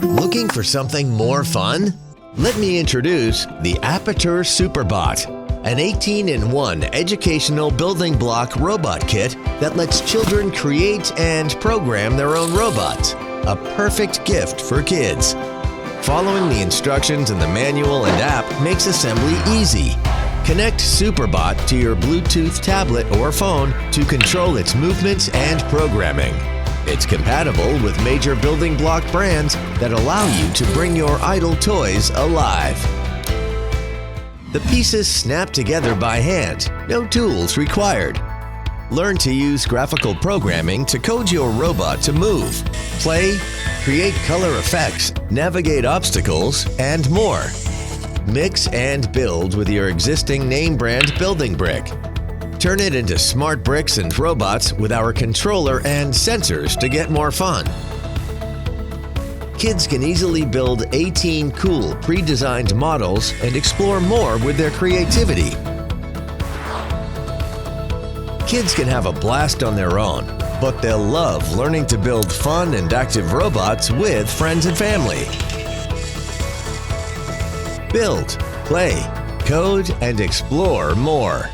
Looking for something more fun? Let me introduce the Apitor Superbot, an 18-in-1 educational building block robot kit that lets children create and program their own robots. A perfect gift for kids. Following the instructions in the manual and app makes assembly easy. Connect Superbot to your Bluetooth tablet or phone to control its movements and programming. It's compatible with major building block brands that allow you to bring your idle toys alive. The pieces snap together by hand, no tools required. Learn to use graphical programming to code your robot to move, play, create color effects, navigate obstacles, and more. Mix and build with your existing name brand building brick. Turn it into smart bricks and robots with our controller and sensors to get more fun. Kids can easily build 18 cool pre-designed models and explore more with their creativity. Kids can have a blast on their own, but they'll love learning to build fun and active robots with friends and family. Build, play, code, and explore more.